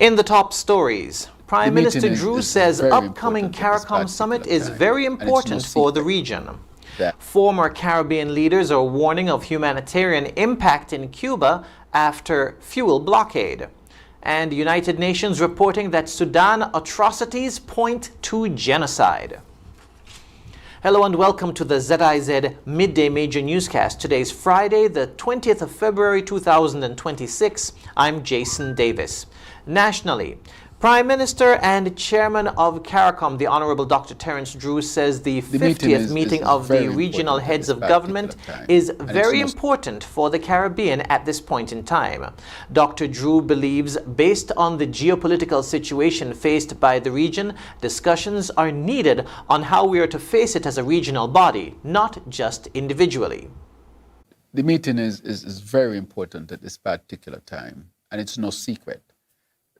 In the top stories, Prime Minister Drew says upcoming CARICOM summit is very important for the region. Former Caribbean leaders are warning of humanitarian impact in Cuba after fuel blockade. And United Nations reporting that Sudan atrocities point to genocide. Hello and welcome to the ZIZ Midday Major Newscast. Today's Friday, the 20th of February 2026. I'm Jason Davis. Nationally, Prime Minister and Chairman of CARICOM, the Honorable Dr. Terence Drew, says the 50th meeting of the regional heads of government is very important for the Caribbean at this point in time. Dr. Drew believes, based on the geopolitical situation faced by the region, discussions are needed on how we are to face it as a regional body, not just individually. The meeting is very important at this particular time, and it's no secret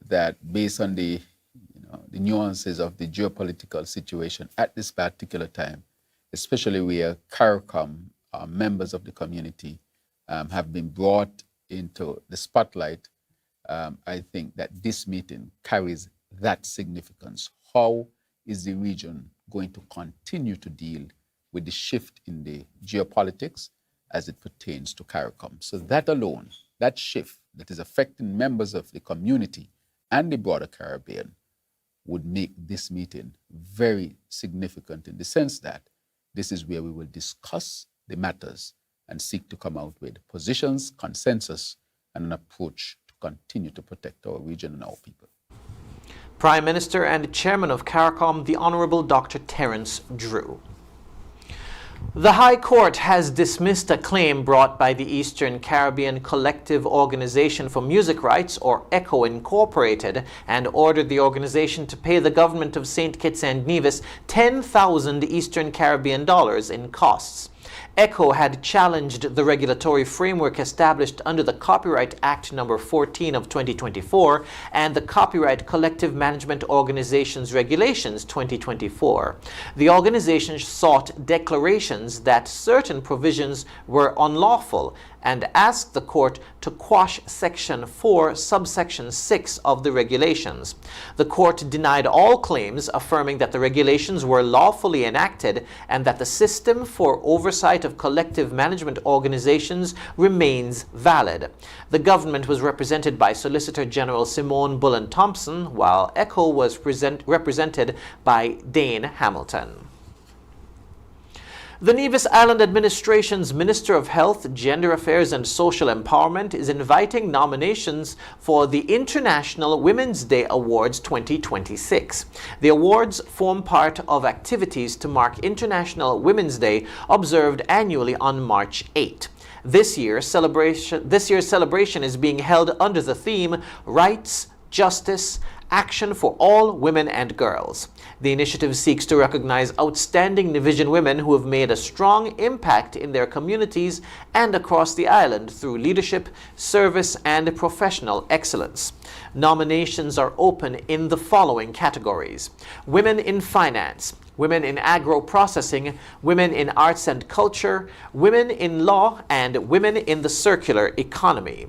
that based on the nuances of the geopolitical situation at this particular time, especially where CARICOM, members of the community, have been brought into the spotlight, I think that this meeting carries that significance. How is the region going to continue to deal with the shift in the geopolitics as it pertains to CARICOM? So that alone, that shift that is affecting members of the community and the broader Caribbean would make this meeting very significant in the sense that this is where we will discuss the matters and seek to come out with positions, consensus, and an approach to continue to protect our region and our people. Prime Minister and Chairman of CARICOM, the Honorable Dr. Terence Drew. The High Court has dismissed a claim brought by the Eastern Caribbean Collective Organization for Music Rights, or ECHO Incorporated, and ordered the organization to pay the government of St. Kitts and Nevis 10,000 Eastern Caribbean dollars in costs. ECHO had challenged the regulatory framework established under the Copyright Act No. 14 of 2024 and the Copyright Collective Management Organizations Regulations 2024. The organization sought declarations that certain provisions were unlawful and asked the court to quash Section 4, subsection 6 of the regulations. The court denied all claims, affirming that the regulations were lawfully enacted and that the system for oversight of collective management organizations remains valid. The government was represented by Solicitor General Simone Bullen Thompson, while ECHO was represented by Dane Hamilton. The Nevis Island Administration's Minister of Health, Gender Affairs and Social Empowerment is inviting nominations for the International Women's Day Awards 2026. The awards form part of activities to mark International Women's Day, observed annually on March 8. This year's celebration is being held under the theme Rights, Justice, Action for All Women and Girls. The initiative seeks to recognize outstanding Nevisian women who have made a strong impact in their communities and across the island through leadership, service, and professional excellence. Nominations are open in the following categories: women in finance, women in agro-processing, women in arts and culture, women in law, and women in the circular economy.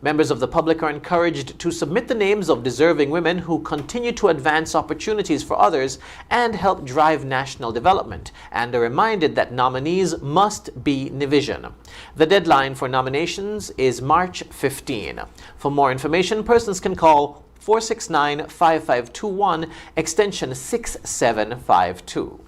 Members of the public are encouraged to submit the names of deserving women who continue to advance opportunities for others and help drive national development, and are reminded that nominees must be Nevisian. The deadline for nominations is March 15. For more information, persons can call 469-5521, extension 6752.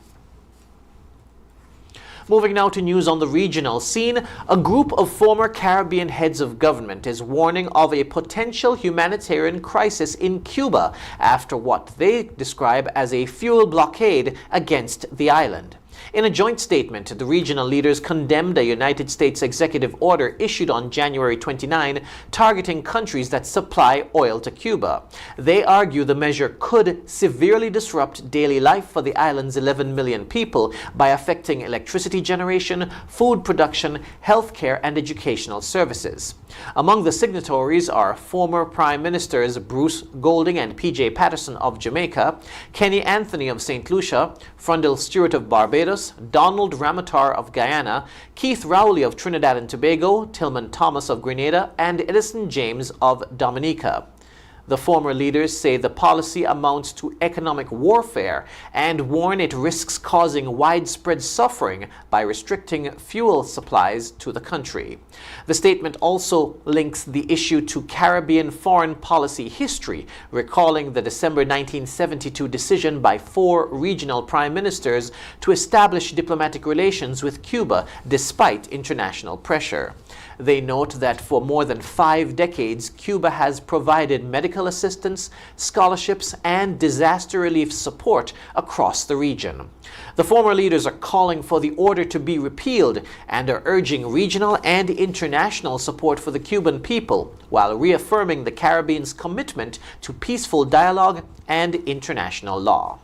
Moving now to news on the regional scene, a group of former Caribbean heads of government is warning of a potential humanitarian crisis in Cuba after what they describe as a fuel blockade against the island. In a joint statement, the regional leaders condemned a United States executive order issued on January 29 targeting countries that supply oil to Cuba. They argue the measure could severely disrupt daily life for the island's 11 million people by affecting electricity generation, food production, healthcare, and educational services. Among the signatories are former Prime Ministers Bruce Golding and P.J. Patterson of Jamaica, Kenny Anthony of St. Lucia, Frundle Stewart of Barbados, Donald Ramotar of Guyana, Keith Rowley of Trinidad and Tobago, Tillman Thomas of Grenada, and Edison James of Dominica. The former leaders say the policy amounts to economic warfare and warn it risks causing widespread suffering by restricting fuel supplies to the country. The statement also links the issue to Caribbean foreign policy history, recalling the December 1972 decision by 4 regional prime ministers to establish diplomatic relations with Cuba despite international pressure. They note that for more than 5 decades, Cuba has provided medical assistance, scholarships, and disaster relief support across the region. The former leaders are calling for the order to be repealed and are urging regional and international support for the Cuban people, while reaffirming the Caribbean's commitment to peaceful dialogue and international law.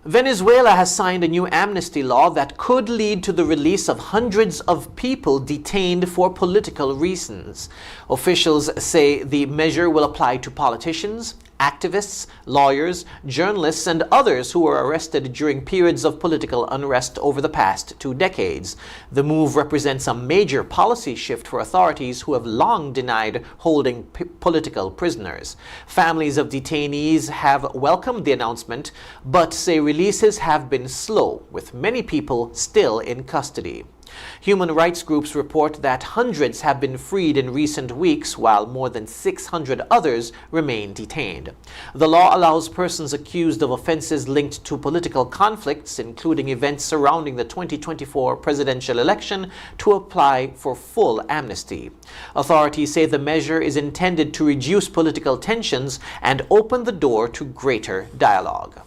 Venezuela has signed a new amnesty law that could lead to the release of hundreds of people detained for political reasons. Officials say the measure will apply to politicians, activists, lawyers, journalists, and others who were arrested during periods of political unrest over the past 2 decades. The move represents a major policy shift for authorities who have long denied holding political prisoners. Families of detainees have welcomed the announcement, but say releases have been slow, with many people still in custody. Human rights groups report that hundreds have been freed in recent weeks, while more than 600 others remain detained. The law allows persons accused of offenses linked to political conflicts, including events surrounding the 2024 presidential election, to apply for full amnesty. Authorities say the measure is intended to reduce political tensions and open the door to greater dialogue.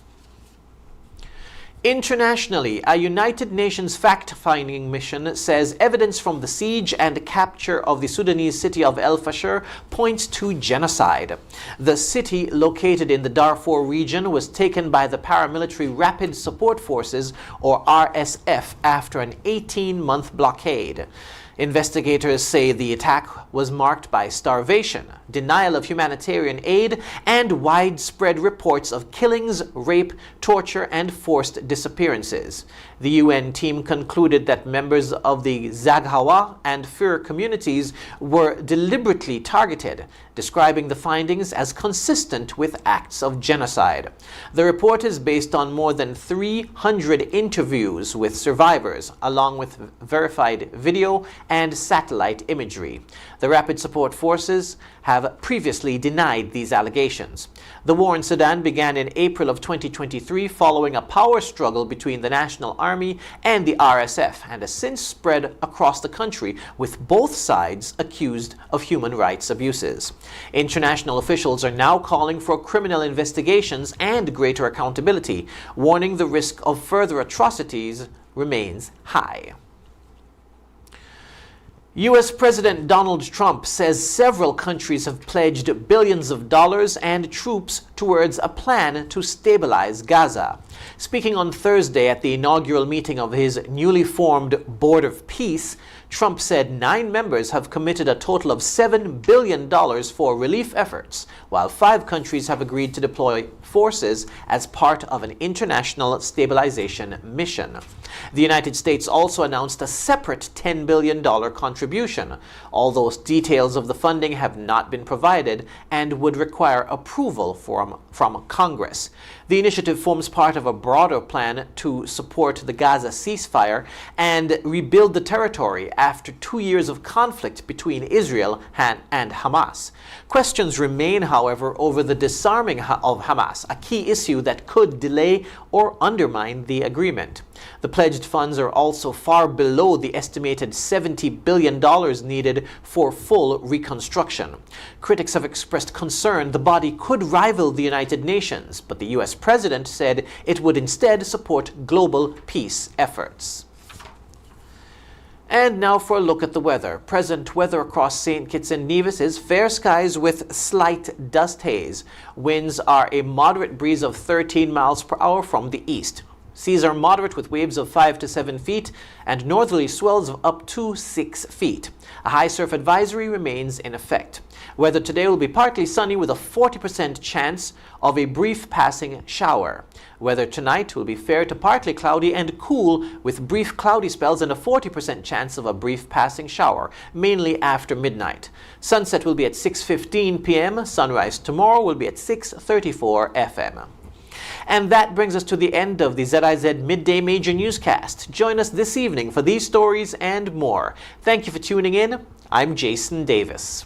Internationally, a United Nations fact-finding mission says evidence from the siege and capture of the Sudanese city of El Fasher points to genocide. The city, located in the Darfur region, was taken by the Paramilitary Rapid Support Forces, or RSF, after an 18-month blockade. Investigators say the attack was marked by starvation, denial of humanitarian aid, and widespread reports of killings, rape, torture, and forced disappearances. The UN team concluded that members of the Zaghawa and Fur communities were deliberately targeted, describing the findings as consistent with acts of genocide. The report is based on more than 300 interviews with survivors, along with verified video and satellite imagery. The Rapid Support Forces have previously denied these allegations. The war in Sudan began in April of 2023 following a power struggle between the National Army and the RSF, and has since spread across the country, with both sides accused of human rights abuses. International officials are now calling for criminal investigations and greater accountability, warning the risk of further atrocities remains high. U.S. President Donald Trump says several countries have pledged billions of dollars and troops towards a plan to stabilize Gaza. Speaking on Thursday at the inaugural meeting of his newly formed Board of Peace, Trump said 9 members have committed a total of $7 billion for relief efforts, while 5 countries have agreed to deploy forces as part of an international stabilization mission. The United States also announced a separate $10 billion contribution, although details of the funding have not been provided and would require approval from Congress. The initiative forms part of a broader plan to support the Gaza ceasefire and rebuild the territory after 2 years of conflict between Israel and Hamas. Questions remain, however, over the disarming of Hamas, a key issue that could delay or undermine the agreement. The pledged funds are also far below the estimated $70 billion needed for full reconstruction. Critics have expressed concern the body could rival the United Nations, but the U.S. president said it would instead support global peace efforts. And now for a look at the weather. Present weather across St. Kitts and Nevis is fair skies with slight dust haze. Winds are a moderate breeze of 13 miles per hour from the east. Seas are moderate with waves of 5 to 7 feet and northerly swells of up to 6 feet. A high surf advisory remains in effect. Weather today will be partly sunny with a 40% chance of a brief passing shower. Weather tonight will be fair to partly cloudy and cool with brief cloudy spells and a 40% chance of a brief passing shower, mainly after midnight. Sunset will be at 6:15 p.m. Sunrise tomorrow will be at 6:34 f.m. And that brings us to the end of the ZIZ Midday Major Newscast. Join us this evening for these stories and more. Thank you for tuning in. I'm Jason Davis.